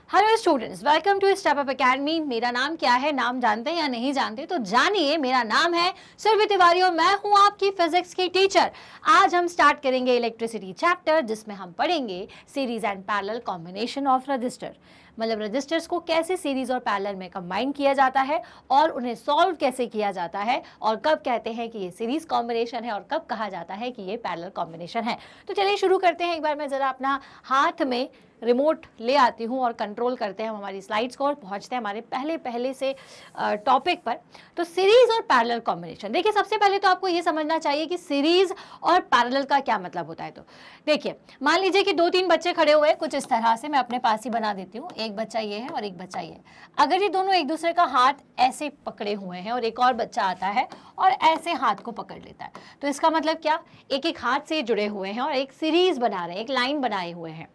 Hello students, welcome to Step Up Academy. मेरा नाम क्या है, नाम जानते हैं या नहीं जानते तो जानिए। मेरा नाम है सुरभि तिवारी और मैं हूं आपकी फिजिक्स की टीचर। आज हम स्टार्ट करेंगे इलेक्ट्रिसिटी चैप्टर, जिसमें हम पढ़ेंगे series and parallel combination of register. मतलब रजिस्टर्स को कैसे सीरीज और पैरेलल में कंबाइन किया जाता है और उन्हें सॉल्व कैसे किया जाता है, और कब कहते हैं कि ये सीरीज कॉम्बिनेशन है और कब कहा जाता है कि ये पैरेलल कॉम्बिनेशन है। तो चलिए शुरू करते हैं। एक बार मैं जरा अपना हाथ में रिमोट ले आती हूँ और कंट्रोल करते हैं हम हमारी स्लाइड्स को और पहुँचते हैं हमारे पहले से टॉपिक पर। तो सीरीज और पैरेलल कॉम्बिनेशन, देखिए सबसे पहले तो आपको ये समझना चाहिए कि सीरीज और पैरेलल का क्या मतलब होता है। तो देखिए, मान लीजिए कि 2-3 बच्चे खड़े हुए हैं कुछ इस तरह से, मैं अपने पास ही बना देती हूँ। एक बच्चा ये है और एक बच्चा ये है। अगर ये दोनों एक दूसरे का हाथ ऐसे पकड़े हुए हैं और एक और बच्चा आता है और ऐसे हाथ को पकड़ लेता है, तो इसका मतलब क्या, एक एक हाथ से जुड़े हुए हैं और एक सीरीज बना रहे हैं, एक लाइन बनाए हुए हैं।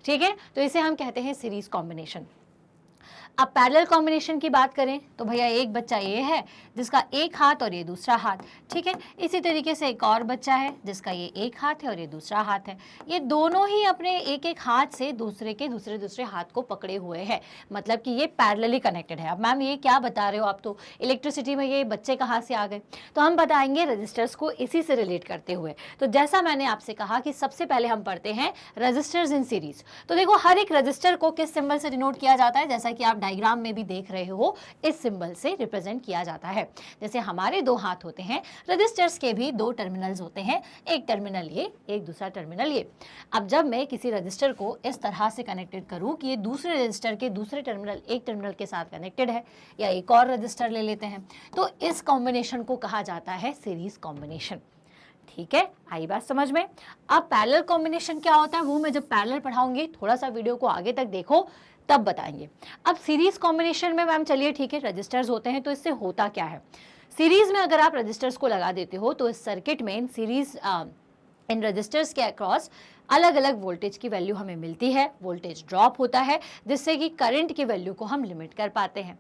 ठीक है, तो इसे हम कहते हैं सीरीज कॉम्बिनेशन। अब पैरेलल कॉम्बिनेशन की बात करें तो भैया एक बच्चा ये है जिसका एक हाथ और ये दूसरा हाथ, ठीक है। इसी तरीके से एक और बच्चा है जिसका ये एक हाथ है और ये दूसरा हाथ है। ये दोनों ही अपने एक एक हाथ से दूसरे के दूसरे हाथ को पकड़े हुए हैं, मतलब कि ये पैरेलली कनेक्टेड है। अब मैम ये क्या बता रहे हो आप, तो इलेक्ट्रिसिटी में ये बच्चे कहाँ से आ गए, तो हम बताएंगे रजिस्टर्स को इसी से रिलेट करते हुए। तो जैसा मैंने आपसे कहा कि सबसे पहले हम पढ़ते हैं रजिस्टर्स इन सीरीज। तो देखो, हर एक रजिस्टर को किस सिंबल से डिनोट किया जाता है, जैसा कि आप डायग्राम में भी देख रहे हो, इस सिंबल से रिप्रेजेंट किया जाता है। जैसे हमारे 2 हाथ होते हैं, रजिस्टर्स के भी 2 टर्मिनल्स होते हैं, एक टर्मिनल ये, एक दूसरा टर्मिनल ये। अब जब मैं किसी रजिस्टर को इस तरह से कनेक्टेड करूं कि ये दूसरे रजिस्टर के दूसरे टर्मिनल एक टर्मिनल के साथ कनेक्टेड है, या एक और रजिस्टर ले लेते हैं, तो इस कॉम्बिनेशन को कहा जाता है सीरीज कॉम्बिनेशन। ठीक है, आई बात समझ में। अब पैरेलल कॉम्बिनेशन क्या होता है वो मैं जब पैरेलल पढ़ाऊंगी, थोड़ा सा वीडियो को आगे तक देखो तब बताएंगे। अब सीरीज कॉम्बिनेशन में मैम चलिए ठीक है, रजिस्टर्स होते हैं, तो इससे होता क्या है। सीरीज में अगर आप रजिस्टर्स को लगा देते हो तो इस सर्किट में इन रजिस्टर्स के अक्रॉस अलग अलग वोल्टेज की वैल्यू हमें मिलती है, वोल्टेज ड्रॉप होता है, जिससे कि करंट की वैल्यू को हम लिमिट कर पाते हैं।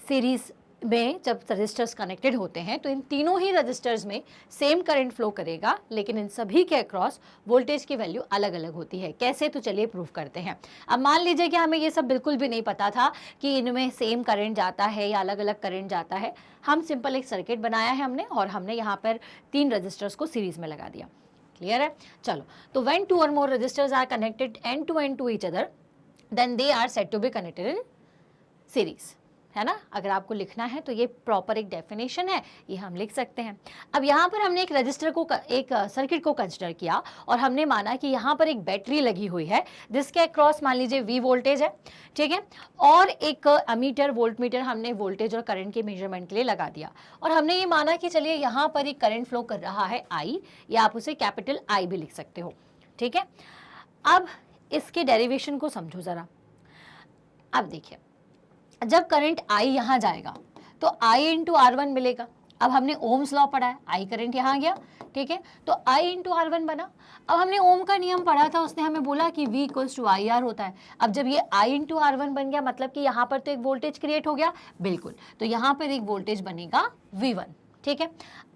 सीरीज में जब रजिस्टर्स कनेक्टेड होते हैं तो इन तीनों ही रजिस्टर्स में सेम करंट फ्लो करेगा, लेकिन इन सभी के अक्रॉस वोल्टेज की वैल्यू अलग अलग होती है। कैसे, तो चलिए प्रूव करते हैं। अब मान लीजिए कि हमें ये सब बिल्कुल भी नहीं पता था कि इनमें सेम करंट जाता है या अलग अलग करंट जाता है। हम सिंपल एक सर्किट बनाया है हमने, और हमने यहाँ पर 3 रजिस्टर्स को सीरीज में लगा दिया। क्लियर है, चलो। तो व्हेन 2 और more resistors are connected and to each other, then they are said to be connected in series, है ना। अगर आपको लिखना है तो ये प्रॉपर एक डेफिनेशन है, ये हम लिख सकते हैं। अब यहाँ पर हमने एक रजिस्टर को, एक सर्किट को कंसिडर किया और हमने माना कि यहाँ पर एक बैटरी लगी हुई है जिसके अक्रॉस मान लीजिए V वोल्टेज है, ठीक है, और एक अमीटर, वोल्ट मीटर हमने वोल्टेज और करंट के मेजरमेंट के लिए लगा दिया। और हमने ये माना कि चलिए यहाँ पर एक करंट फ्लो कर रहा है I, या आप उसे कैपिटल I भी लिख सकते हो, ठीक है। अब इसके डेरिवेशन को समझो जरा। अब देखिए, जब करंट I यहाँ जाएगा तो I इंटू R1 मिलेगा। अब हमने ओम्स लॉ पढ़ा है, I करंट यहाँ गया, ठीक है, तो I इंटू R1 बना। अब हमने ओम का नियम पढ़ा था, उसने हमें बोला कि V इक्वल्स टू IR होता है। अब जब ये I इंटू R1 बन गया, मतलब कि यहाँ पर तो एक वोल्टेज क्रिएट हो गया, बिल्कुल, तो यहाँ पर एक वोल्टेज बनेगा V1, ठीक है।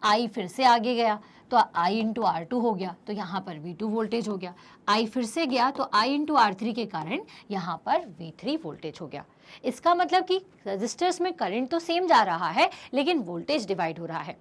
I फिर से आगे गया तो I इंटू R2 हो गया, तो यहाँ पर V2 वोल्टेज हो गया। I फिर से गया तो I इंटू R3 के कारण यहाँ पर V3 वोल्टेज हो गया। इसका मतलब कि रजिस्टर्स में करंट तो सेम जा रहा है, लेकिन वोल्टेज डिवाइड हो रहा है।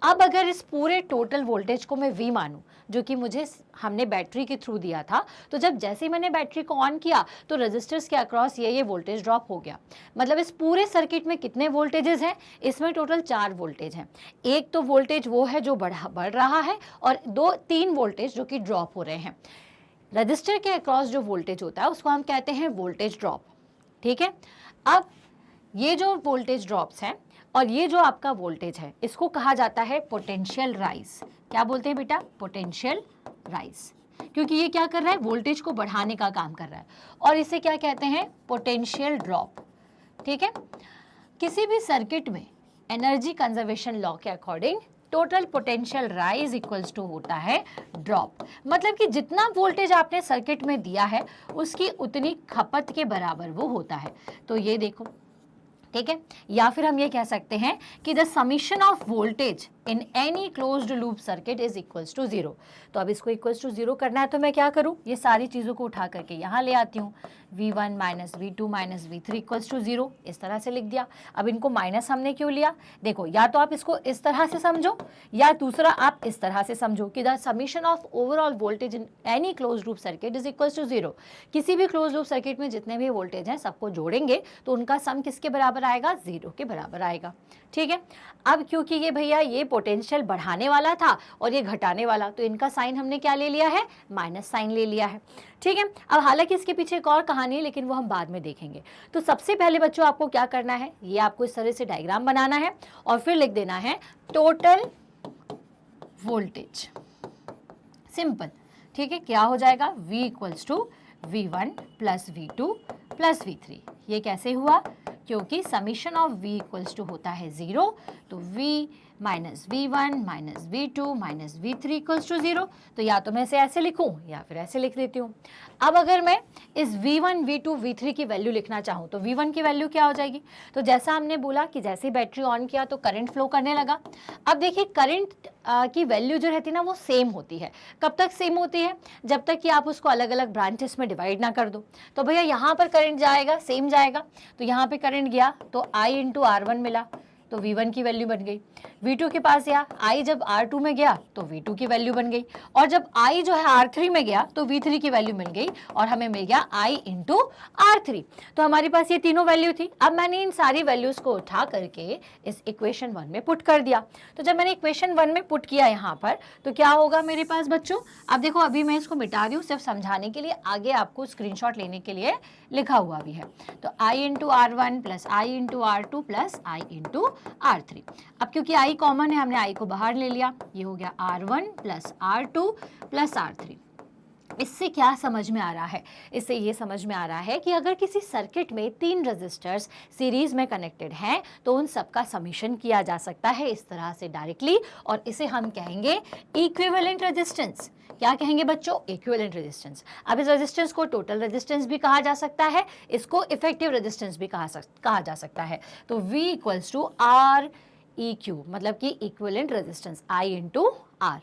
अब अगर इस पूरे टोटल वोल्टेज को मैं V मानूं, जो कि मुझे हमने बैटरी के थ्रू दिया था, तो जब जैसे ही मैंने बैटरी को ऑन किया तो रजिस्टर्स के अक्रॉस ये वोल्टेज ड्रॉप हो गया। मतलब इस पूरे सर्किट में कितने वोल्टेजेस हैं, इसमें टोटल 4 वोल्टेज हैं। एक तो वोल्टेज वो है जो बढ़ रहा है, और 2-3 वोल्टेज जो कि ड्रॉप हो रहे हैं। रजिस्टर के अक्रॉस जो वोल्टेज होता है उसको हम कहते हैं वोल्टेज ड्रॉप, ठीक है। अब ये जो वोल्टेज ड्रॉप्स हैं और ये जो आपका वोल्टेज है, इसको कहा जाता है पोटेंशियल राइज। क्या बोलते हैं बेटा, पोटेंशियल राइज, क्योंकि ये क्या कर रहा है, वोल्टेज को बढ़ाने का काम कर रहा है। और इसे क्या कहते हैं, पोटेंशियल ड्रॉप, ठीक है। किसी भी सर्किट में एनर्जी कंजर्वेशन लॉ के according total potential rise equals to होता है ड्रॉप। मतलब कि जितना वोल्टेज आपने सर्किट में दिया है उसकी उतनी खपत के बराबर वो होता है। तो ये देखो, ठीक है, या फिर हम ये कह सकते हैं कि the summation of voltage in any closed loop circuit is equals to 0। तो अब इसको इक्वल्स टू 0 करना है तो मैं क्या करूँ, ये सारी चीज़ों को उठा करके यहाँ ले आती हूँ। V1 minus V2 minus V3 equals to 0, इस तरह से लिख दिया। अब इनको माइनस हमने क्यों लिया, देखो या तो आप इसको इस तरह से समझो या दूसरा आप इस तरह से समझो कि the summation of overall voltage in any closed loop circuit is equals to 0। किसी भी क्लोज्ड लूप सर्किट में जितने भी वोल्टेज हैं सबको जोड़ेंगे तो उनका सम किसके बराबर आएगा, 0 के बराबर आएगा। ठीक है, अब क्योंकि ये भैया ये पोटेंशियल बढ़ाने वाला था और ये घटाने वाला, तो इनका साइन हमने क्या ले लिया है, माइनस साइन ले लिया है। ठीक है, अब हालांकि इसके पीछे एक और कहानी है लेकिन वो हम बाद में देखेंगे। तो सबसे पहले बच्चों आपको क्या करना है, ये आपको इस तरह से डायग्राम बनाना है और फिर लिख देना है टोटल वोल्टेज, सिंपल। ठीक है, क्या हो जाएगा, V equals to V1 plus V2 plus V3। ये कैसे हुआ, क्योंकि summation of V equals to होता है 0, तो V minus V1 minus V2 minus V3 equals to 0। तो या तो मैं इसे ऐसे लिखूं या फिर ऐसे लिख देती हूँ। अब अगर मैं इस V1 V2 V3 की वैल्यू लिखना चाहूँ तो V1 की वैल्यू क्या हो जाएगी, तो जैसा हमने बोला कि जैसे ही बैटरी ऑन किया तो करंट फ्लो करने लगा। अब देखिए करंट की वैल्यू जो रहती है ना वो सेम होती है। कब तक सेम होती है, जब तक कि आप उसको अलग अलग ब्रांचेस में डिवाइड ना कर दो। तो भैया यहाँ पर करंट जाएगा, सेम जाएगा, तो यहाँ पे करंट गया तो I इंटू R1 मिला, तो V1 की वैल्यू बन गई। V2 के पास गया, I जब R2 में गया तो V2 की वैल्यू बन गई, और जब I जो है R3 में गया तो V3 की वैल्यू मिल गई और हमें मिल गया I इंटू R3। तो हमारे पास ये तीनों वैल्यू थी। अब मैंने इन सारी वैल्यूज को उठा करके इस इक्वेशन 1 में पुट कर दिया। तो जब मैंने इक्वेशन 1 में पुट किया यहाँ पर तो क्या होगा मेरे पास बच्चों, अब देखो अभी मैं इसको मिटा रही हूँ सिर्फ समझाने के लिए, आगे आपको स्क्रीनशॉट लेने के लिए लिखा हुआ भी है। तो I into R1 plus I into R2 plus I into R3। अब क्योंकि I कॉमन है हमने I को बाहर ले लिया, ये हो गया R1 plus R2 plus R3। इससे क्या समझ में आ रहा है, इससे ये समझ में आ रहा है कि अगर किसी सर्किट में 3 रेजिस्टर्स सीरीज में कनेक्टेड हैं तो उन सबका समीशन किया जा सकता है इस तरह से डायरेक्टली, और इसे हम कहेंगे इक्विवेलेंट रेजिस्टेंस। क्या कहेंगे बच्चों, इक्विवेलेंट रेजिस्टेंस। अब इस रेजिस्टेंस को टोटल रेजिस्टेंस भी कहा जा सकता है, इसको इफेक्टिव रेजिस्टेंस भी कहा जा सकता है। तो V equals to R EQ, मतलब कि equivalent resistance I into R।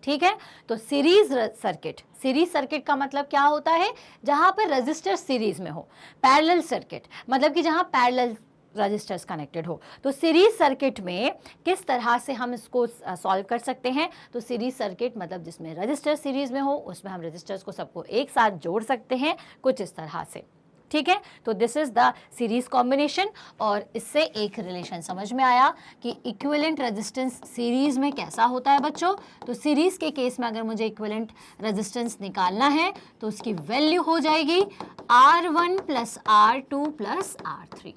ठीक है, तो सीरीज सर्किट का मतलब क्या होता है, जहां पर रेजिस्टर सीरीज में हो। पैरेलल सर्किट मतलब कि जहां पैरेलल रजिस्टर्स कनेक्टेड हो। तो सीरीज सर्किट में किस तरह से हम इसको सॉल्व कर सकते हैं, तो सीरीज सर्किट मतलब जिसमें रजिस्टर सीरीज में हो उसमें हम रजिस्टर्स को सबको एक साथ जोड़ सकते हैं कुछ इस तरह से। ठीक है, तो this is the series combination, और इससे एक रिलेशन समझ में आया कि इक्विवेलेंट रेजिस्टेंस सीरीज में कैसा होता है बच्चों। तो सीरीज के केस में अगर मुझे इक्विवेलेंट रेजिस्टेंस निकालना है तो उसकी वैल्यू हो जाएगी R1 plus R2 plus R3।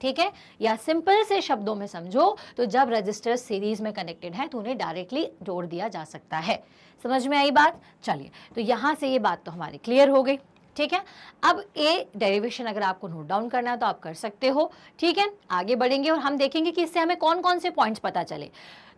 ठीक है, या सिंपल से शब्दों में समझो तो जब रजिस्टर सीरीज में कनेक्टेड है तो उन्हें डायरेक्टली जोड़ दिया जा सकता है। समझ में आई बात, चलिए तो यहां से ये बात तो हमारी क्लियर हो गई। ठीक है, अब ए डेरिवेशन अगर आपको नोट डाउन करना है तो आप कर सकते हो। ठीक है, आगे बढ़ेंगे और हम देखेंगे कि इससे हमें कौन कौन से पॉइंट्स पता चले।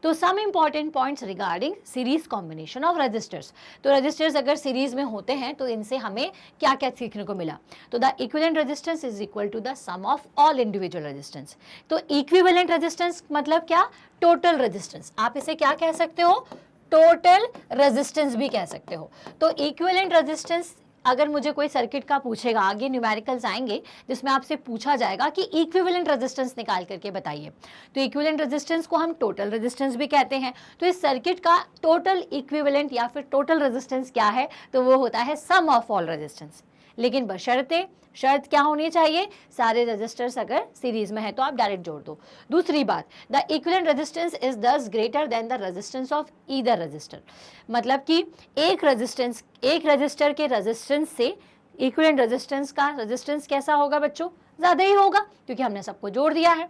तो some important points regarding series combination of resistors. तो रजिस्टर्स अगर सीरीज में होते हैं तो इनसे हमें क्या क्या सीखने को मिला, तो the equivalent resistance is equal to the sum of all individual resistance. तो इक्विवेलेंट रेजिस्टेंस मतलब क्या, टोटल रेजिस्टेंस। आप इसे क्या कह सकते हो, टोटल रेजिस्टेंस भी कह सकते हो। तो इक्विवेलेंट रेजिस्टेंस अगर मुझे कोई सर्किट का पूछेगा, आगे न्यूमेरिकल्स आएंगे जिसमें आपसे पूछा जाएगा कि इक्विवेलेंट रेजिस्टेंस निकाल करके बताइए, तो इक्विवेलेंट रेजिस्टेंस को हम टोटल रेजिस्टेंस भी कहते हैं। तो इस सर्किट का टोटल इक्विवेलेंट या फिर टोटल रेजिस्टेंस क्या है, तो वो होता है सम ऑफ ऑल रेजिस्टेंस। लेकिन बशर्ते, शर्त क्या होनी चाहिए, सारे रेजिस्टर्स अगर सीरीज में है तो आप डायरेक्ट जोड़ दो। दूसरी बात, the equivalent resistance is thus greater than the resistance of either resistor. मतलब कि एक रेजिस्टर के रेजिस्टेंस से इक्विवेलेंट रेजिस्टेंस का रेजिस्टेंस कैसा होगा बच्चों, ज्यादा ही होगा क्योंकि हमने सबको जोड़ दिया है।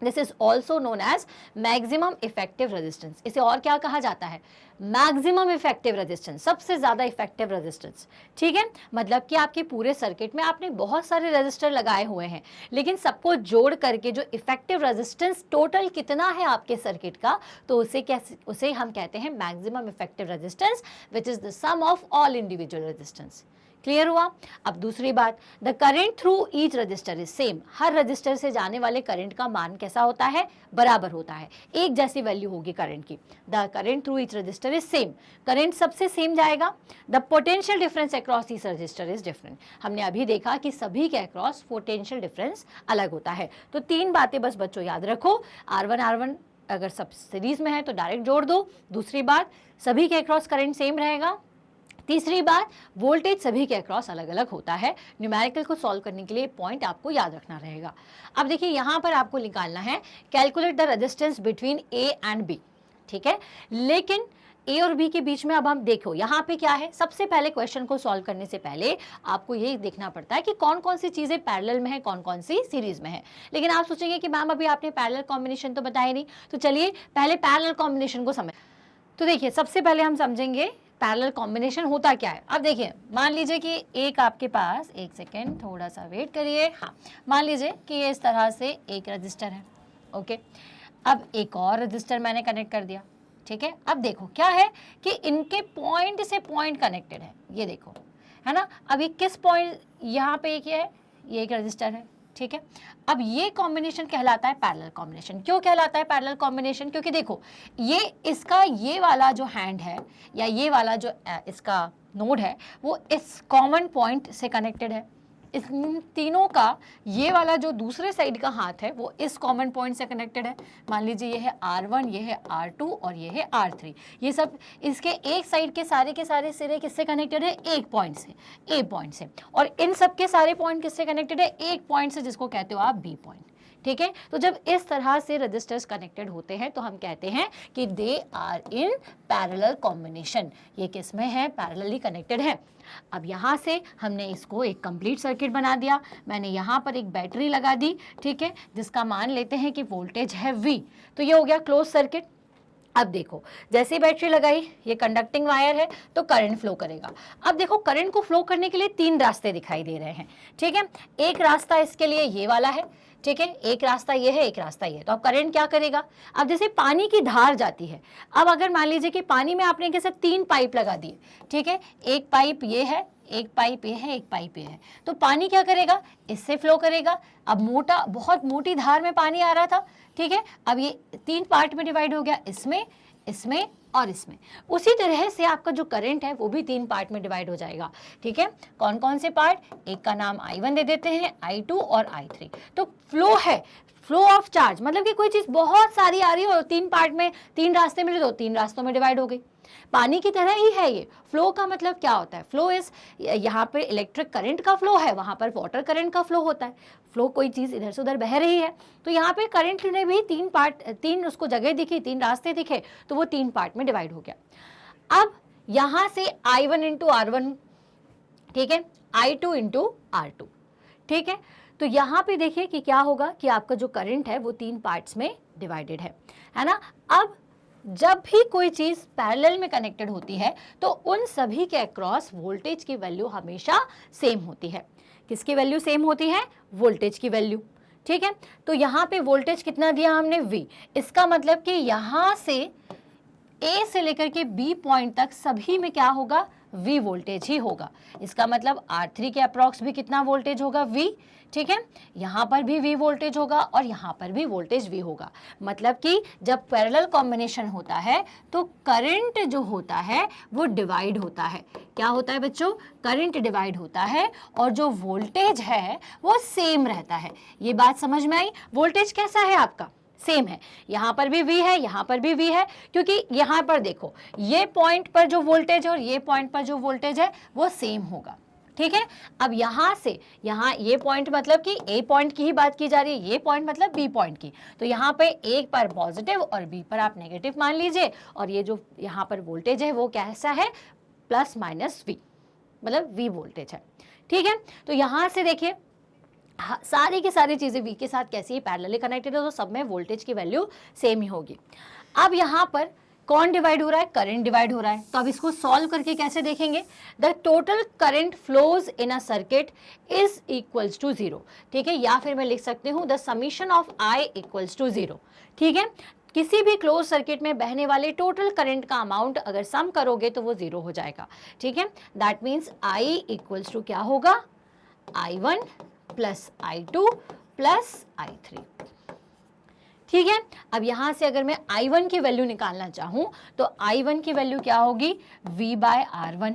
This is also known as maximum effective resistance. इसे और क्या कहा जाता है, मैक्सिमम इफेक्टिव रेजिस्टेंस, सबसे ज्यादा इफेक्टिव रेजिस्टेंस। ठीक है, मतलब कि आपके पूरे सर्किट में आपने बहुत सारे रेजिस्टर लगाए हुए हैं लेकिन सबको जोड़ करके जो इफेक्टिव रेजिस्टेंस टोटल कितना है आपके सर्किट का, तो उसे हम कहते हैं maximum effective resistance, which is the sum of all individual resistance. Clear हुआ। अब दूसरी बात, the current through each resistor is same, हर रजिस्टर से जाने वाले करंट का मान कैसा होता है, बराबर होता है, एक जैसी वैल्यू होगी करंट की। The current through each resistor is same, current सबसे सेम जाएगा। The potential difference across each resistor is different, हमने अभी देखा कि सभी के अक्रॉस पोटेंशियल डिफरेंस अलग होता है। तो 3 बातें बस बच्चों याद रखो, R1 अगर सब सीरीज में है तो डायरेक्ट जोड़ दो। दूसरी बात, सभी के अक्रॉस करंट सेम रहेगा। तीसरी बात, वोल्टेज सभी के अक्रॉस अलग अलग होता है। न्यूमेरिकल को सॉल्व करने के लिए पॉइंट आपको याद रखना रहेगा। अब देखिए यहाँ पर आपको निकालना है calculate the resistance between A and B, ठीक है। लेकिन ए और बी के बीच में अब हम देखो यहाँ पे क्या है, सबसे पहले क्वेश्चन को सॉल्व करने से पहले आपको ये देखना पड़ता है कि कौन कौन सी चीजें पैरेलल में है, कौन कौन सी सीरीज में है। लेकिन आप सोचेंगे कि मैम अभी आपने पैरेलल कॉम्बिनेशन तो बताया नहीं, तो चलिए पहले पैरेलल कॉम्बिनेशन को समझ। तो देखिए सबसे पहले हम समझेंगे पैरेलल कॉम्बिनेशन होता क्या है। अब देखिए मान लीजिए कि एक आपके पास, एक सेकेंड थोड़ा सा वेट करिए, हाँ मान लीजिए कि ये इस तरह से एक रजिस्टर है, ओके। अब एक और रजिस्टर मैंने कनेक्ट कर दिया, ठीक है। अब देखो क्या है कि इनके पॉइंट से पॉइंट कनेक्टेड है, ये देखो है ना। अब ये किस पॉइंट, यहाँ पे एक ये एक रजिस्टर है, ठीक है। अब ये कॉम्बिनेशन कहलाता है पैरेलल कॉम्बिनेशन। क्यों कहलाता है पैरेलल कॉम्बिनेशन, क्योंकि देखो ये इसका ये वाला जो हैंड है या ये वाला जो इसका नोड है वो इस कॉमन पॉइंट से कनेक्टेड है। इस तीनों का ये वाला जो दूसरे साइड का हाथ है वो इस कॉमन पॉइंट से कनेक्टेड है। मान लीजिए ये है R1, ये है R2 और ये है R3। ये सब इसके एक साइड के सारे सिरे किससे कनेक्टेड है, एक पॉइंट से, ए पॉइंट से। और इन सब के सारे पॉइंट किससे कनेक्टेड है, एक पॉइंट से, जिसको कहते हो आप बी पॉइंट, ठीक है। तो जब इस तरह से रजिस्टर्स कनेक्टेड होते हैं तो हम कहते हैं कि they are in parallel combination. ये किस में है, पैरेलली कनेक्टेड है। अब यहाँ से हमने इसको एक कंप्लीट सर्किट बना दिया। मैंने यहाँ पर एक बैटरी लगा दी, ठीक है, जिसका मान लेते हैं कि वोल्टेज है V। तो ये हो गया क्लोज सर्किट। अब देखो जैसे ही बैटरी लगाई, ये कंडक्टिंग वायर है तो करंट फ्लो करेगा। अब देखो करंट को फ्लो करने के लिए 3 रास्ते दिखाई दे रहे हैं, ठीक है। एक रास्ता इसके लिए ये वाला है, ठीक है, एक रास्ता ये है, एक रास्ता ये है। तो अब करंट क्या करेगा, अब जैसे पानी की धार जाती है, अब अगर मान लीजिए कि पानी में आपने कैसे 3 पाइप लगा दिए, ठीक है, एक पाइप ये है, एक पाइप ये है, एक पाइप ये है, तो पानी क्या करेगा, इससे फ्लो करेगा। अब मोटा, बहुत मोटी धार में पानी आ रहा था, ठीक है, अब ये 3 पार्ट में डिवाइड हो गया, इसमें, इसमें और इसमें। उसी तरह से आपका जो करंट है वो भी 3 पार्ट में डिवाइड हो जाएगा, ठीक है। कौन कौन से पार्ट, एक का नाम I1 दे देते हैं, I2 और I3। तो फ्लो है, फ्लो ऑफ चार्ज, मतलब कि कोई चीज बहुत सारी आ रही है और 3 पार्ट में, 3 रास्ते मिले तो 3 रास्तों में डिवाइड हो गई। पानी की तरह ही है ये। फ्लो का मतलब क्या होता है, फ्लो इज, यहाँ पे इलेक्ट्रिक करंट का फ्लो है, वहां पर वाटर करंट का फ्लो होता है। फ्लो कोई चीज इधर से उधर बह रही है, तो यहाँ पे करंट ने भी 3 पार्ट, 3 उसको जगह दिखी, 3 रास्ते दिखे, तो वो 3 पार्ट में डिवाइड हो गया। अब यहाँ से I1 इंटू R1, ठीक है, I2 इंटू R2, ठीक है। तो यहाँ पे देखिए कि क्या होगा कि आपका जो करंट है वो 3 पार्ट्स में डिवाइडेड है ना। अब जब भी कोई चीज पैरेलल में कनेक्टेड होती है तो उन सभी के अक्रॉस वोल्टेज की वैल्यू हमेशा सेम होती है। किसकी वैल्यू सेम होती है, वोल्टेज की वैल्यू, ठीक है। तो यहाँ पे वोल्टेज कितना दिया हमने, V। इसका मतलब कि यहाँ से A से लेकर के B पॉइंट तक सभी में क्या होगा, V वोल्टेज ही होगा। इसका मतलब R3 के अप्रॉक्स भी कितना वोल्टेज होगा, V, ठीक है। यहाँ पर भी V वोल्टेज होगा और यहाँ पर भी वोल्टेज V होगा। मतलब कि जब पैरेलल कॉम्बिनेशन होता है तो करंट जो होता है वो डिवाइड होता है। क्या होता है बच्चों, करंट डिवाइड होता है और जो वोल्टेज है वो सेम रहता है। ये बात समझ में आई। वोल्टेज कैसा है आपका, सेम है। यहाँ पर भी V है, यहाँ पर भी V है, क्योंकि यहाँ पर देखो ये पॉइंट पर जो वोल्टेज है और ये पॉइंट पर जो वोल्टेज है वो सेम होगा, ठीक है। अब यहाँ से यहाँ ये पॉइंट मतलब कि A पॉइंट की ही बात की जा रही है, ये पॉइंट मतलब B पॉइंट की। तो यहाँ पे एक पर पॉजिटिव और B पर आप नेगेटिव मान लीजिए, और ये जो यहाँ पर वोल्टेज है वो कैसा है, प्लस माइनस V, मतलब V वोल्टेज है, ठीक है। तो यहाँ से देखिए सारी की सारी चीजें V के साथ कैसी है, पैरेलली कनेक्टेड है, तो सब में वोल्टेज की वैल्यू सेम ही होगी। अब यहाँ पर कौन डिवाइड हो रहा है, करंट डिवाइड हो रहा है। तो अब इसको सॉल्व करके कैसे देखेंगे, the total current flows in a circuit is equals to 0, ठीक है। या फिर मैं लिख सकती हूँ the summation of I equals to 0, ठीक है। किसी भी क्लोज सर्किट में बहने वाले टोटल करंट का अमाउंट अगर सम करोगे तो वो 0 हो जाएगा, ठीक है। That means I equals to क्या होगा, I1 plus I2 plus I3, ठीक है। अब यहां से अगर मैं I1 की वैल्यू निकालना चाहूं तो I1 की वैल्यू क्या होगी, V बाय R1,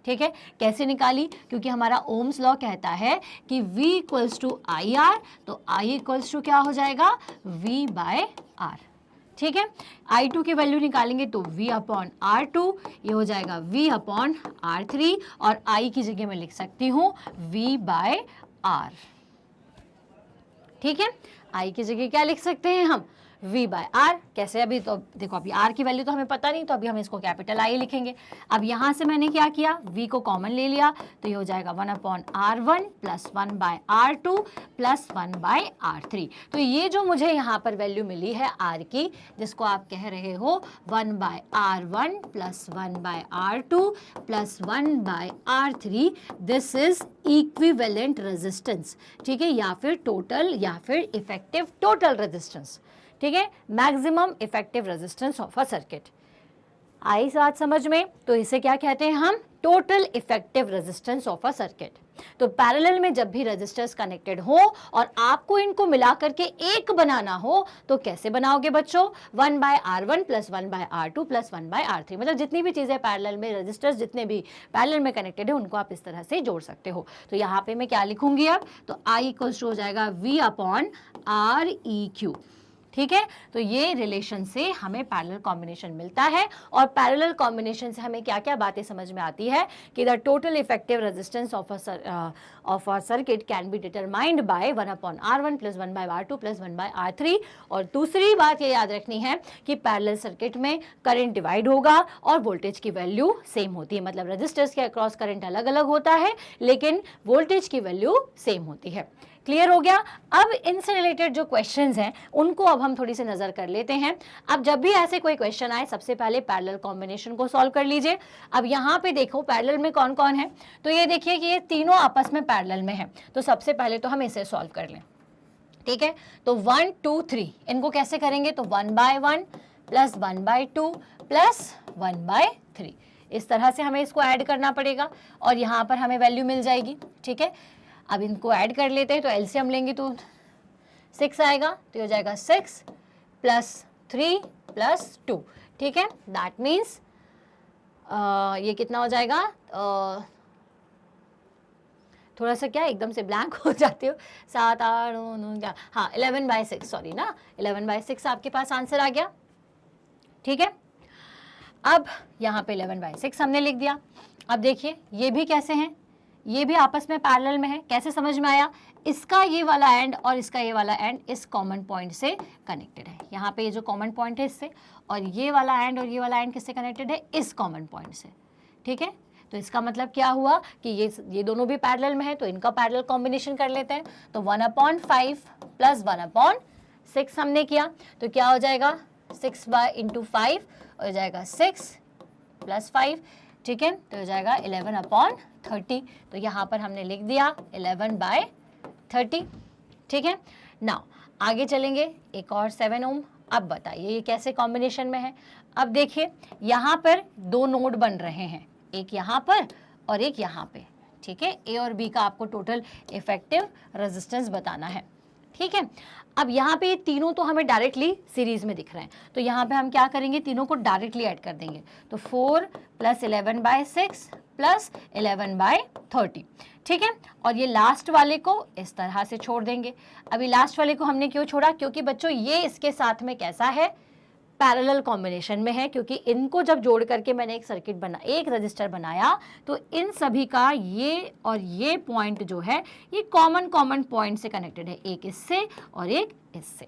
ठीक है। कैसे निकाली, क्योंकि हमारा ओम्स लॉ कहता है कि V equals to I R, तो I इक्वल्स टू क्या हो जाएगा, V बाय R, ठीक है। I2 की वैल्यू निकालेंगे तो V अपॉन R2, ये हो जाएगा V अपॉन R3, और I की जगह मैं लिख सकती हूँ V बाय R, ठीक है। I की जगह क्या लिख सकते हैं हम, V बाय R। कैसे, अभी तो देखो अभी R की वैल्यू तो हमें पता नहीं, तो अभी हम इसको कैपिटल I लिखेंगे। अब यहाँ से मैंने क्या किया, V को कॉमन ले लिया, तो ये हो जाएगा 1 upon R1 plus 1 by R2 plus 1 by R3। तो ये जो मुझे यहाँ पर वैल्यू मिली है R की, जिसको आप कह रहे हो 1 by R1 plus 1 by R2 plus 1 by R3, this is equivalent resistance, ठीक है, या फिर टोटल या फिर इफेक्टिव टोटल रेजिस्टेंस, ठीक है, maximum effective resistance of a circuit. आई बात समझ में, तो इसे क्या कहते हैं हम, total effective resistance of a circuit. तो पैरेलल में जब भी रेजिस्टर्स कनेक्टेड हो और आपको इनको मिला करके एक बनाना हो तो कैसे बनाओगे बच्चों, 1 by R1 plus 1 by R2 plus 1 by R3, मतलब जितनी भी चीजें पैरेलल में, रेजिस्टर्स जितने भी पैरेलल में कनेक्टेड है उनको आप इस तरह से जोड़ सकते हो। तो यहाँ पे मैं क्या लिखूंगी अब, तो I इक्वल्स टू हो जाएगा V अपॉन REQ, ठीक है। तो ये रिलेशन से हमें पैरेलल कॉम्बिनेशन मिलता है, और पैरेलल कॉम्बिनेशन से हमें क्या क्या बातें समझ में आती है कि the total effective resistance of a circuit can be determined by 1 upon R1 plus 1 by R2 plus 1 by R3। और दूसरी बात ये याद रखनी है कि पैरेलल सर्किट में करंट डिवाइड होगा और वोल्टेज की वैल्यू सेम होती है, मतलब रेजिस्टर्स के अक्रॉस करंट अलग अलग होता है लेकिन वोल्टेज की वैल्यू सेम होती है। क्लियर हो गया। अब इनसे रिलेटेड जो क्वेश्चंस हैं उनको अब हम थोड़ी सी नजर कर लेते हैं। अब जब भी ऐसे कोई क्वेश्चन आए सबसे पहले पैरेलल कॉम्बिनेशन को सॉल्व कर लीजिए। अब यहाँ पे देखो पैरेलल में कौन कौन है, तो ये देखिए कि ये तीनों आपस में पैरेलल में है, तो सबसे पहले तो हम इसे सॉल्व कर लें, ठीक है। तो 1 2 3 इनको कैसे करेंगे, तो 1 by 1 plus 1 by 2 plus 1 by 3, इस तरह से हमें इसको ऐड करना पड़ेगा और यहाँ पर हमें वैल्यू मिल जाएगी, ठीक है। अब इनको ऐड कर लेते हैं, तो एलसीएम लेंगे तो 6 आएगा, तो हो जाएगा 6 प्लस 3 प्लस 2, ठीक है। दैट मीन्स ये कितना हो जाएगा, थोड़ा सा क्या एकदम से ब्लैंक हो जाते हो, 7 8 9 हाँ 11 बाय 6, सॉरी ना 11 बाय 6 आपके पास आंसर आ गया, ठीक है। अब यहाँ पे 11 बाय 6 हमने लिख दिया। अब देखिए ये भी कैसे हैं, ये भी आपस में पैरेलल में है, कैसे समझ में आया, इसका ये वाला एंड और इसका ये वाला एंड इस कॉमन पॉइंट से कनेक्टेड है, यहाँ पे ये जो कॉमन पॉइंट है इससे, और ये वाला एंड और ये वाला एंड किससे कनेक्टेड है, इस कॉमन पॉइंट से, ठीक है। तो इसका मतलब क्या हुआ कि ये दोनों भी पैरेलल में है, तो इनका पैरेलल कॉम्बिनेशन कर लेते हैं। तो 1/5 प्लस 1/6 हमने किया, तो क्या हो जाएगा 6 इंटू 5 हो जाएगा 6 प्लस 5, ठीक है, तो हो जाएगा 11/30। तो यहाँ पर हमने लिख दिया 11/30, ठीक है। नाउ आगे चलेंगे, एक और 7 ओम। अब बताइए ये कैसे कॉम्बिनेशन में है। अब देखिए यहाँ पर दो नोड बन रहे हैं, एक यहाँ पर और एक यहाँ पे, ठीक है। ए और बी का आपको टोटल इफेक्टिव रेजिस्टेंस बताना है, ठीक है। अब यहाँ पे ये तीनों तो हमें डायरेक्टली सीरीज में दिख रहे हैं, तो यहाँ पे हम क्या करेंगे, तीनों को डायरेक्टली ऐड कर देंगे। तो 4 प्लस 11/6 प्लस 11/30, ठीक है। और ये लास्ट वाले को इस तरह से छोड़ देंगे। अभी लास्ट वाले को हमने क्यों छोड़ा, क्योंकि बच्चों ये इसके साथ में कैसा है, पैरेलल कॉम्बिनेशन में है, क्योंकि इनको जब जोड़ करके मैंने एक सर्किट बना, एक रजिस्टर बनाया, तो इन सभी का ये और ये पॉइंट जो है ये कॉमन पॉइंट से कनेक्टेड है, एक इससे और एक इससे,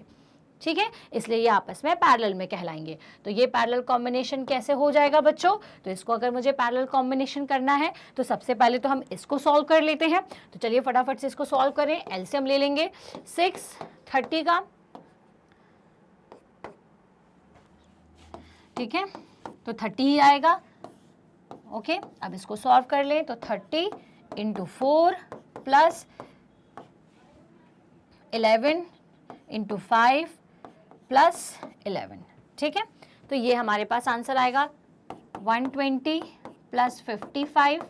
ठीक है। इसलिए ये आपस में पैरेलल में कहलाएंगे। तो ये पैरेलल कॉम्बिनेशन कैसे हो जाएगा बच्चों, तो इसको अगर मुझे पैरेलल कॉम्बिनेशन करना है तो सबसे पहले तो हम इसको सॉल्व कर लेते हैं। तो चलिए फटाफट से इसको सॉल्व करें। एलसीएम ले लेंगे 6 30 का, ठीक है, तो 30 ही आएगा, ओके। अब इसको सॉल्व कर लें, तो 30 इंटू 4 प्लस 11 इंटू 5 प्लस 11, ठीक है, तो ये हमारे पास आंसर आएगा 120 प्लस 55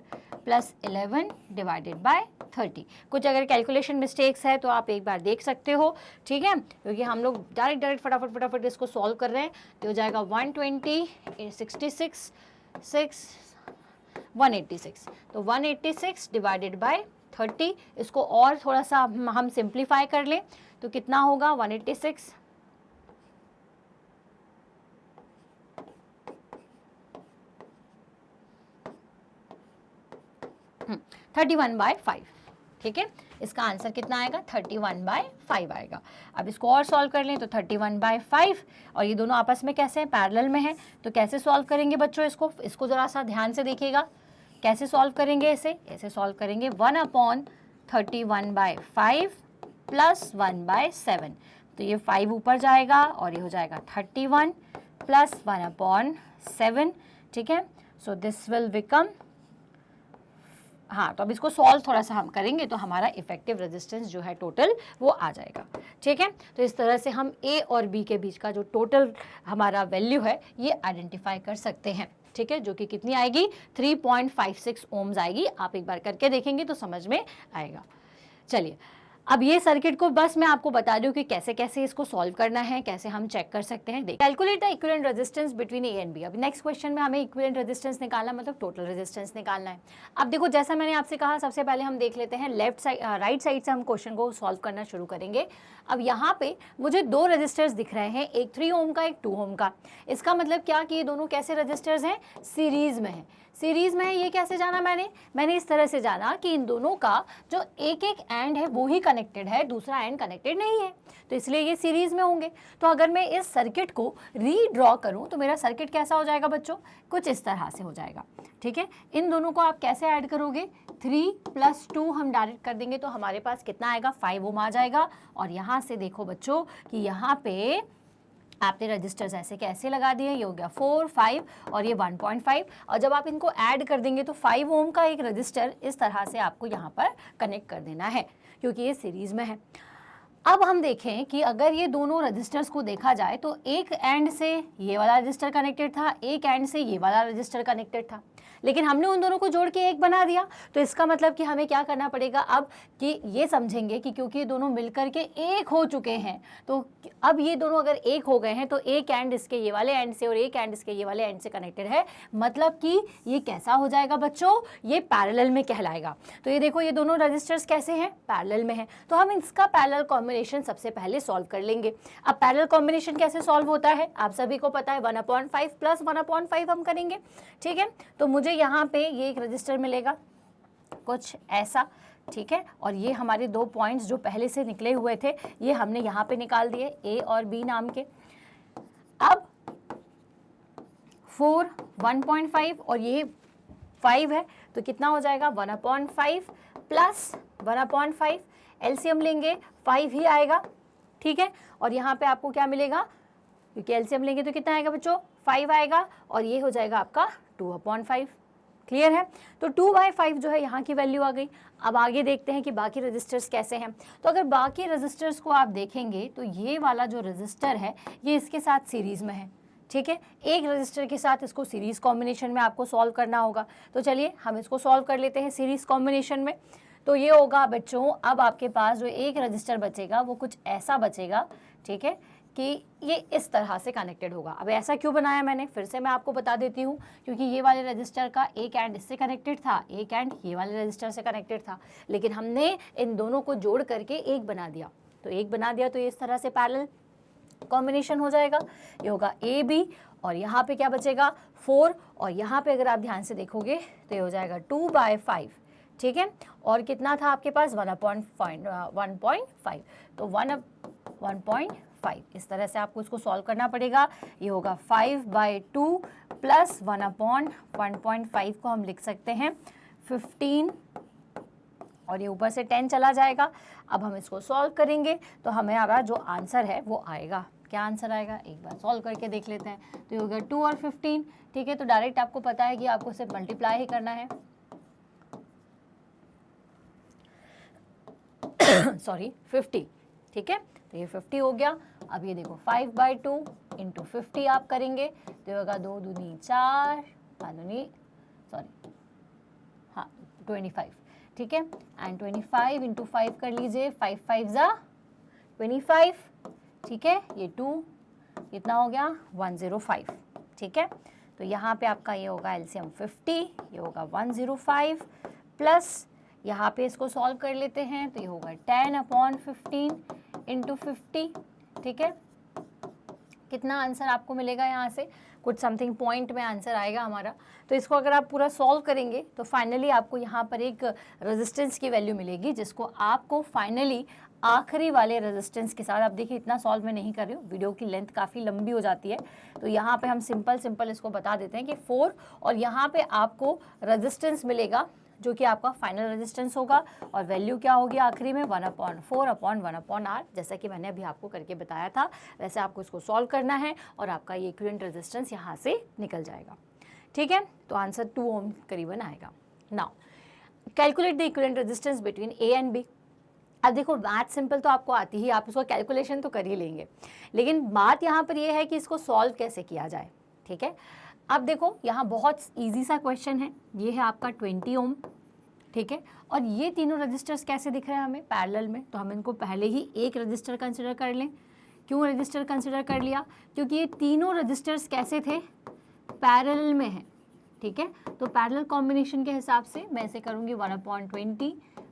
प्लस 11 डिवाइडेड बाय 30। कुछ अगर कैलकुलेशन मिस्टेक्स है तो आप एक बार देख सकते हो, ठीक है, क्योंकि हम लोग डायरेक्ट फटाफट इसको सॉल्व कर रहे हैं। तो हो जाएगा 120 66 186, तो 186 डिवाइडेड बाय 30। इसको और थोड़ा सा हम सिंप्लीफाई कर लें तो कितना होगा 186 31/5, ठीक है, इसका आंसर कितना आएगा 31/5 आएगा। अब इसको और सॉल्व कर लें तो 31/5, और ये दोनों आपस में कैसे हैं, पैरेलल में है। तो कैसे सॉल्व करेंगे बच्चों इसको ज़रा सा ध्यान से देखिएगा। कैसे सॉल्व करेंगे ऐसे सॉल्व करेंगे 1/31/5 प्लस 1/7। तो ये 5 ऊपर जाएगा और ये हो जाएगा 31 प्लस 1/7, ठीक है। सो दिस विल बिकम, हाँ, तो अब इसको सॉल्व थोड़ा सा हम करेंगे तो हमारा इफेक्टिव रेजिस्टेंस जो है टोटल वो आ जाएगा, ठीक है। तो इस तरह से हम ए और बी के बीच का जो टोटल हमारा वैल्यू है ये आइडेंटिफाई कर सकते हैं, ठीक है, जो कि कितनी आएगी 3.56 ओम्स आएगी। आप एक बार करके देखेंगे तो समझ में आएगा। चलिए, अब ये सर्किट को बस मैं आपको बता दूं कि कैसे कैसे इसको सॉल्व करना है, कैसे हम चेक कर सकते हैं। Calculate the equivalent resistance between A and B. अब नेक्स्ट क्वेश्चन में हमें इक्विवेलेंट रेजिस्टेंस निकालना मतलब टोटल रेजिस्टेंस निकालना है। अब देखो, जैसा मैंने आपसे कहा, सबसे पहले हम देख लेते हैं लेफ्ट साइड, राइट साइड से हम क्वेश्चन को सॉल्व करना शुरू करेंगे। अब यहाँ पे मुझे 2 रजिस्टर्स दिख रहे हैं, एक 3 ओम का, एक 2 ओम का। इसका मतलब क्या कि ये दोनों कैसे रजिस्टर्स हैं, सीरीज में है। सीरीज में है, ये कैसे जाना मैंने इस तरह से जाना कि इन दोनों का जो एक एंड है वो ही कनेक्टेड है, दूसरा एंड कनेक्टेड नहीं है, तो इसलिए ये सीरीज में होंगे। तो अगर मैं इस सर्किट को रीड्रॉ करूं तो मेरा सर्किट कैसा हो जाएगा बच्चों, कुछ इस तरह से हो जाएगा, ठीक है। इन दोनों को आप कैसे ऐड करोगे, 3 + 2 हम डायरेक्ट कर देंगे तो हमारे पास कितना आएगा 5 ओम आ जाएगा। और यहाँ से देखो बच्चों कि यहाँ पे आपने रजिस्टर्स ऐसे कैसे लगा दिए, ये हो गया 4, 5 और ये 1.5, और जब आप इनको ऐड कर देंगे तो 5 ओम का एक रजिस्टर इस तरह से आपको यहाँ पर कनेक्ट कर देना है, क्योंकि ये सीरीज में है। अब हम देखें कि अगर ये दोनों रजिस्टर्स को देखा जाए तो एक एंड से ये वाला रजिस्टर कनेक्टेड था, एक एंड से ये वाला रजिस्टर कनेक्टेड था, लेकिन हमने उन दोनों को जोड़ के एक बना दिया। तो इसका मतलब कि हमें क्या करना पड़ेगा अब, कि ये समझेंगे कि क्योंकि ये दोनों मिलकर के एक हो चुके हैं, तो अब ये दोनों अगर एक हो गए हैं तो एक एंड इसके ये वाले एंड से और एक एंड इसके ये वाले एंड से कनेक्टेड है, मतलब कि ये कैसा हो जाएगा बच्चों, ये पैरेलल में कहलाएगा। तो ये देखो, ये दोनों रजिस्टर्स कैसे हैं, पैरेलल में है। तो हम इसका पैरेलल कॉम्बिनेशन सबसे पहले सॉल्व कर लेंगे। अब पैरेलल कॉम्बिनेशन कैसे सॉल्व होता है आप सभी को पता है, 1/5 प्लस 1/5 हम करेंगे, ठीक है। तो मुझे यहाँ पे ये एक रजिस्टर मिलेगा कुछ ऐसा, ठीक है, और ये हमारे 2 पॉइंट्स जो पहले से निकले हुए थे ये हमने यहाँ पे निकाल दिए, ए और बी नाम के। अब 4 1.5 और ये 5 है, तो कितना हो जाएगा 1/5 प्लस 1/5, एलसीएम लेंगे 5 ही आएगा, ठीक है। और यहाँ पे आपको क्या मिलेगा, क्योंकि एलसीएम लेंगे तो कितना आएगा बच्चों 5 आएगा, और ये हो जाएगा आपका 2/5। क्लियर है, तो 2/5 जो है यहाँ की वैल्यू आ गई। अब आगे देखते हैं कि बाकी रजिस्टर्स कैसे हैं। तो अगर बाकी रजिस्टर्स को आप देखेंगे तो ये वाला जो रजिस्टर है ये इसके साथ सीरीज में है, ठीक है। एक रजिस्टर के साथ इसको सीरीज कॉम्बिनेशन में आपको सॉल्व करना होगा। तो चलिए हम इसको सॉल्व कर लेते हैं सीरीज कॉम्बिनेशन में। तो ये होगा बच्चों, अब आपके पास जो एक रजिस्टर बचेगा वो कुछ ऐसा बचेगा, ठीक है, कि ये इस तरह से कनेक्टेड होगा। अब ऐसा क्यों बनाया मैंने, फिर से मैं आपको बता देती हूँ, क्योंकि ये वाले रजिस्टर का एक एंड इससे कनेक्टेड था, एक एंड ये वाले रजिस्टर से कनेक्टेड था, लेकिन हमने इन दोनों को जोड़ करके एक बना दिया। तो एक बना दिया तो ये इस तरह से पैरेलल कॉम्बिनेशन हो जाएगा। ये होगा ए बी, और यहाँ पे क्या बचेगा 4, और यहाँ पे अगर आप ध्यान से देखोगे तो ये हो जाएगा 2/5, ठीक है। और कितना था आपके पास 1/5, तो 1/5, इस तरह से आपको इसको सॉल्व करना पड़ेगा। ये होगा 5/2 प्लस 1/1.5 को हम लिख सकते हैं 15, और ये ऊपर से 10 चला जाएगा। अब हम इसको सॉल्व करेंगे तो हमारा जो आंसर है वो आएगा, क्या आंसर आएगा एक बार सॉल्व करके देख लेते हैं। तो ये होगा 2 और 15, ठीक है। तो डायरेक्ट आपको पता है कि आपको सिर्फ मल्टीप्लाई ही करना है सॉरी 50, ठीक है। तो ये 50 हो गया। अब ये देखो 5/2 इंटू 50 आप करेंगे तो ये होगा 2 दूनी 4, 25, ठीक है। एंड 25 इंटू 5 कर लीजिए, 5 5 ज़ा 25, ठीक है। ये 2 कितना हो गया 105, ठीक है। तो यहाँ पे आपका ये होगा एलसीएम 50, ये होगा 105 प्लस यहाँ पे इसको सॉल्व कर लेते हैं तो ये होगा 10/15 इंटू 50, ठीक है। कितना आंसर आपको मिलेगा यहाँ से, कुछ समथिंग पॉइंट में आंसर आएगा हमारा। तो इसको अगर आप पूरा सॉल्व करेंगे तो फाइनली आपको यहाँ पर एक रेजिस्टेंस की वैल्यू मिलेगी, जिसको आपको फाइनली आखिरी वाले रेजिस्टेंस के साथ, आप देखिए इतना सॉल्व मैं नहीं कर रही हूँ, वीडियो की लेंथ काफ़ी लंबी हो जाती है, तो यहाँ पे हम सिंपल इसको बता देते हैं कि 4 और यहाँ पे आपको रेजिस्टेंस मिलेगा जो कि आपका फाइनल रेजिस्टेंस होगा और वैल्यू क्या होगी आखिरी में 1/4/1/R, जैसा कि मैंने अभी आपको करके बताया था वैसे आपको इसको सॉल्व करना है और आपका ये इक्विवेलेंट रेजिस्टेंस यहाँ से निकल जाएगा, ठीक है। तो आंसर 2 ओम करीबन आएगा। Now calculate the equivalent resistance between A and B. अब देखो मैथ सिंपल तो आपको आती ही, आप उसका कैलकुलेशन तो कर ही लेंगे, लेकिन बात यहाँ पर ये है कि इसको सॉल्व कैसे किया जाए, ठीक है। अब देखो यहाँ बहुत इजी सा क्वेश्चन है, ये है आपका 20 ओम, ठीक है। और ये तीनों रजिस्टर्स कैसे दिख रहे हैं हमें पैरेलल में, तो हम इनको पहले ही एक रजिस्टर कंसिडर कर लें। क्यों रजिस्टर कंसिडर कर लिया, क्योंकि ये तीनों रजिस्टर्स कैसे थे पैरेलल में हैं, ठीक है। तो पैरेलल कॉम्बिनेशन के हिसाब से मैं इसे करूँगी 1/20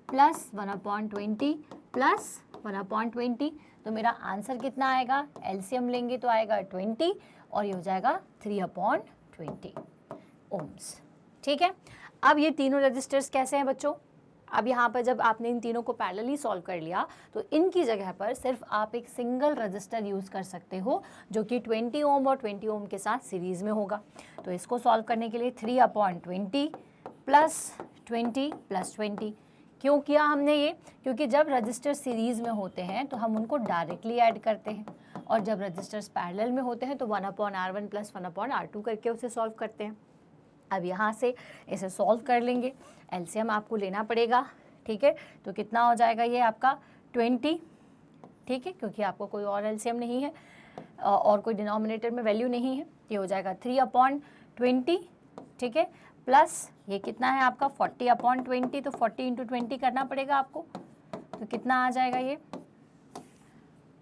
प्लस 1/20 प्लस 1/20, तो मेरा आंसर कितना आएगा, एलसीएम लेंगे तो आएगा 20 और ये हो जाएगा 3/20 ओम्स, ठीक है। अब ये तीनों रजिस्टर्स कैसे हैं बच्चों, अब यहाँ पर जब आपने इन तीनों को पैरेलली सॉल्व कर लिया तो इनकी जगह पर सिर्फ आप एक सिंगल रजिस्टर यूज़ कर सकते हो जो कि 20 ओम और 20 ओम के साथ सीरीज़ में होगा। तो इसको सॉल्व करने के लिए 3/20 प्लस 20 प्लस 20, क्यों किया हमने ये, क्योंकि जब रजिस्टर सीरीज़ में होते हैं तो हम उनको डायरेक्टली ऐड करते हैं और जब रजिस्टर्स पैरेलल में होते हैं तो 1/R1 प्लस 1/R2 करके उसे सॉल्व करते हैं। अब यहाँ से इसे सॉल्व कर लेंगे, एलसीएम आपको लेना पड़ेगा, ठीक है। तो कितना हो जाएगा ये आपका 20, ठीक है, क्योंकि आपको कोई और एलसीएम नहीं है और कोई डिनोमिनेटर में वैल्यू नहीं है, ये हो जाएगा 3/20, ठीक है, प्लस ये कितना है आपका 40/20, तो 40 इंटू 20 करना पड़ेगा आपको, तो कितना आ जाएगा ये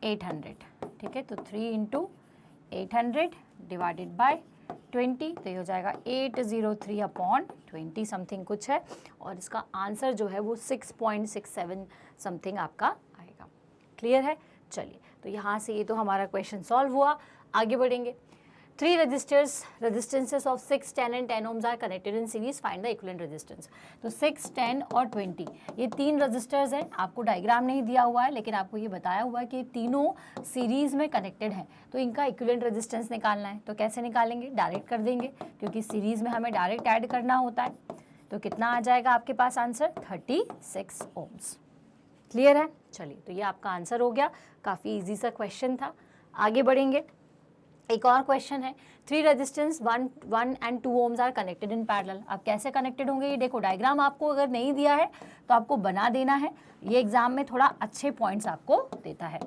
800, ठीक है। तो 3 इंटू 800 डिवाइडेड बाय 20, तो ये हो जाएगा 803/20 समथिंग कुछ है और इसका आंसर जो है वो 6.67 समथिंग आपका आएगा। क्लियर है, चलिए तो यहाँ से ये तो हमारा क्वेश्चन सॉल्व हुआ। आगे बढ़ेंगे। 3 resistances of 6, 10 and 10 ohms are connected in series. Find the equivalent resistance. तो 6, 10 और 20 ये 3 रजिस्टर्स हैं। आपको डायग्राम नहीं दिया हुआ है लेकिन आपको ये बताया हुआ है कि तीनों सीरीज में कनेक्टेड हैं, तो इनका इक्विवेलेंट रेजिस्टेंस निकालना है। तो कैसे निकालेंगे, डायरेक्ट कर देंगे क्योंकि सीरीज में हमें डायरेक्ट ऐड करना होता है। तो कितना आ जाएगा आपके पास आंसर 36 ohms। क्लियर है, चलिए तो ये आपका आंसर हो गया। काफ़ी ईजी सा क्वेश्चन था। आगे बढ़ेंगे। एक और क्वेश्चन है, 3 resistance 1 and 2 ohms are connected in parallel. अब कैसे कनेक्टेड होंगे ये देखो, डायग्राम आपको अगर नहीं दिया है तो आपको बना देना है, ये एग्जाम में थोड़ा अच्छे पॉइंट्स आपको देता है,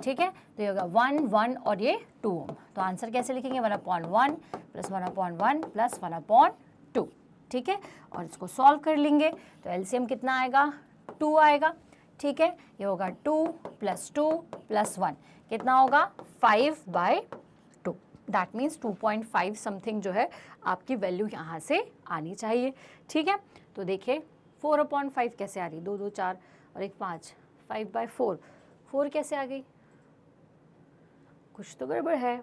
ठीक है। तो ये होगा 1, 1 और ये 2 ohm। तो आंसर कैसे लिखेंगे 1/1 प्लस 1/1 प्लस 1/2, ठीक है। और इसको सॉल्व कर लेंगे तो एलसीएम कितना आएगा 2 आएगा, ठीक है। ये होगा 2 + 2 + 1 कितना होगा 5/2। दैट मीन्स 2.5 समथिंग जो है आपकी वैल्यू यहाँ से आनी चाहिए, ठीक है। तो देखिए 4/5 कैसे आ रही, 2 2 4 और 1 5, 5/4 4 कैसे आ गई, कुछ तो गड़बड़ है।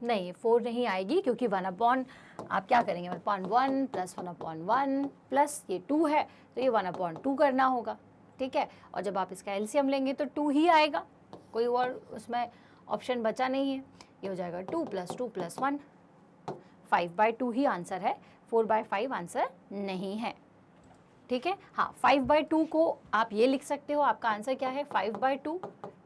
नहीं 4 नहीं आएगी क्योंकि 1/, आप क्या करेंगे 1/1 प्लस 1/1 प्लस ये 2 है तो ये 1/2 करना होगा, ठीक है। और जब आप इसका एलसीएम लेंगे तो 2 ही आएगा, कोई और उसमें ऑप्शन बचा नहीं है। ये हो जाएगा 2 + 2 + 1, 5/2 ही आंसर है, 4/5 आंसर नहीं है, ठीक है। हाँ 5/2 को आप ये लिख सकते हो, आपका आंसर क्या है 5/2,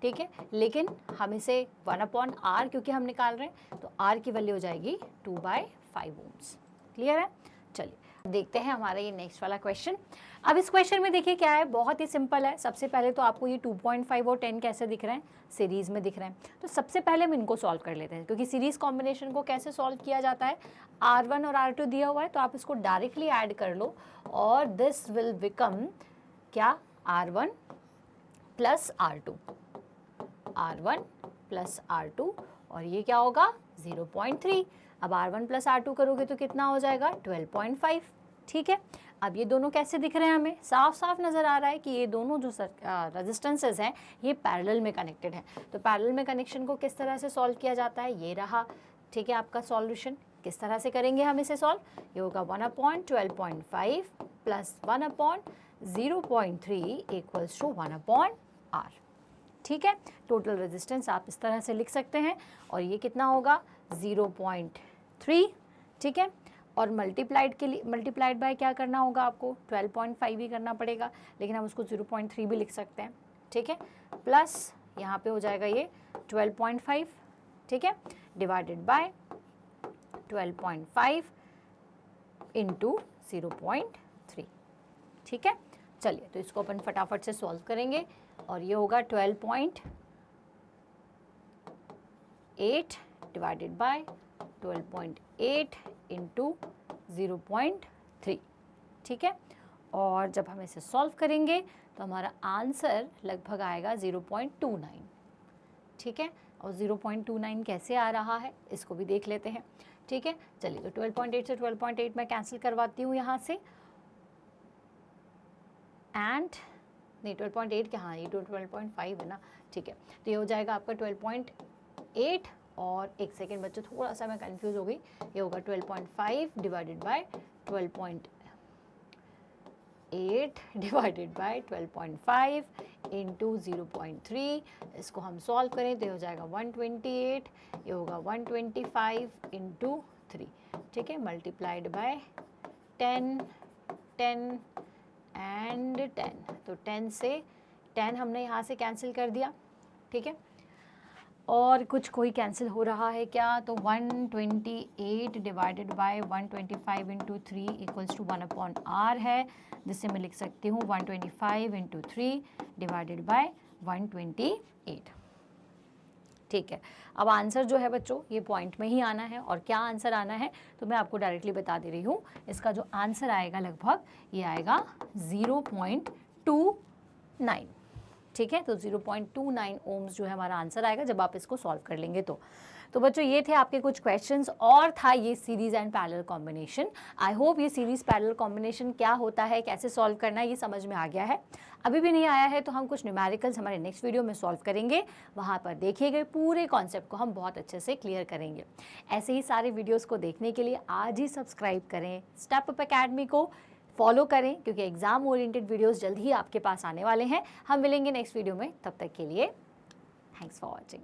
ठीक है। लेकिन हम इसे 1/R क्योंकि हम निकाल रहे हैं तो R की वैल्यू हो जाएगी 2/5 ohms। क्लियर है, चलिए देखते हैं हमारा ये नेक्स्ट वाला क्वेश्चन। अब इस क्वेश्चन में देखिए क्या है, बहुत ही सिंपल है। सबसे पहले तो आपको ये 2.5 और 10 कैसे दिख रहे हैं, सीरीज़ में दिख रहे हैं। तो सबसे पहले हम इनको सॉल्व कर लेते हैं, क्योंकि सीरीज़ कॉम्बिनेशन को कैसे सॉल्व किया जाता है, R1 और R2 दिया हुआ है तो आप इसको डायरेक्टली ऐड कर लो और दिस विल बिकम क्या, R1 plus R2, R1 plus R2, और ये क्या होगा 0.3। अब R1 प्लस R2 करोगे तो कितना हो जाएगा 12.5। ठीक है, अब ये दोनों कैसे दिख रहे हैं, हमें साफ साफ नज़र आ रहा है कि ये दोनों जो रेजिस्टेंसेस हैं ये पैरेलल में कनेक्टेड हैं। तो पैरेलल में कनेक्शन को किस तरह से सॉल्व किया जाता है, ये रहा। ठीक है, आपका सॉल्यूशन किस तरह से करेंगे हम इसे सॉल्व, ये होगा 1/12.5 प्लस 1/0.3 इक्वल्स टू 1/R। ठीक है, टोटल रेजिस्टेंस आप इस तरह से लिख सकते हैं, और ये कितना होगा 0.3। ठीक है, और मल्टीप्लाइड बाय क्या करना होगा आपको, 12.5 ही करना पड़ेगा, लेकिन हम उसको 0.3 भी लिख सकते हैं। ठीक है, प्लस यहाँ पे हो जाएगा ये 12.5, ठीक है, डिवाइडेड बाय 12.5 इंटू 0.3। ठीक है, चलिए तो इसको अपन फटाफट से सॉल्व करेंगे, और ये होगा 12.8 डिवाइडेड बाय 12.8 इंटू 0.3। ठीक है, और जब हम इसे सॉल्व करेंगे तो हमारा आंसर लगभग आएगा 0.29। ठीक है, और 0.29 कैसे आ रहा है इसको भी देख लेते हैं। ठीक है, चलिए तो 12.8 से 12.8 मैं कैंसिल करवाती हूँ यहाँ से, एंड नहीं 12.8 क्या, हाँ ये 12.5 है ना। ठीक है, तो ये हो जाएगा आपका 12.8, और एक सेकेंड बच्चों थोड़ा सा मैं कंफ्यूज हो गई, ये होगा 12.5 divided by 12.8 divided by 12.5 into 0.3। इसको हम सॉल्व करें तो ये हो जाएगा 128, ये होगा 125 इंटू 3। ठीक है, मल्टीप्लाइड बाय 10 10 एंड 10, तो 10 से 10 हमने यहाँ से कैंसिल कर दिया। ठीक है, और कुछ कोई कैंसिल हो रहा है क्या, तो 128 divided by 125 into 3 equals to 1/R है, जिससे मैं लिख सकती हूँ 125 इंटू 3 डिवाइडेड बाय 128। ठीक है, अब आंसर जो है बच्चों ये पॉइंट में ही आना है, और क्या आंसर आना है तो मैं आपको डायरेक्टली बता दे रही हूँ। इसका जो आंसर आएगा लगभग ये आएगा 0.29। ठीक है, तो 0.29 ओम्स जो है हमारा आंसर आएगा जब आप इसको सॉल्व कर लेंगे तो बच्चों ये थे आपके कुछ क्वेश्चंस, और था ये series and parallel combination. I hope ये सीरीज पैरेलल कॉम्बिनेशन क्या होता है, कैसे सॉल्व करना है, ये समझ में आ गया है। अभी भी नहीं आया है तो हम कुछ न्यूमेरिकल्स हमारे नेक्स्ट वीडियो में सॉल्व करेंगे, वहाँ पर देखिए गए पूरे कॉन्सेप्ट को हम बहुत अच्छे से क्लियर करेंगे। ऐसे ही सारे वीडियोज़ को देखने के लिए आज ही सब्सक्राइब करें, स्टेप अप अकेडमी को फॉलो करें, क्योंकि एग्जाम ओरिएंटेड वीडियोस जल्द ही आपके पास आने वाले हैं। हम मिलेंगे नेक्स्ट वीडियो में, तब तक के लिए थैंक्स फॉर वॉचिंग।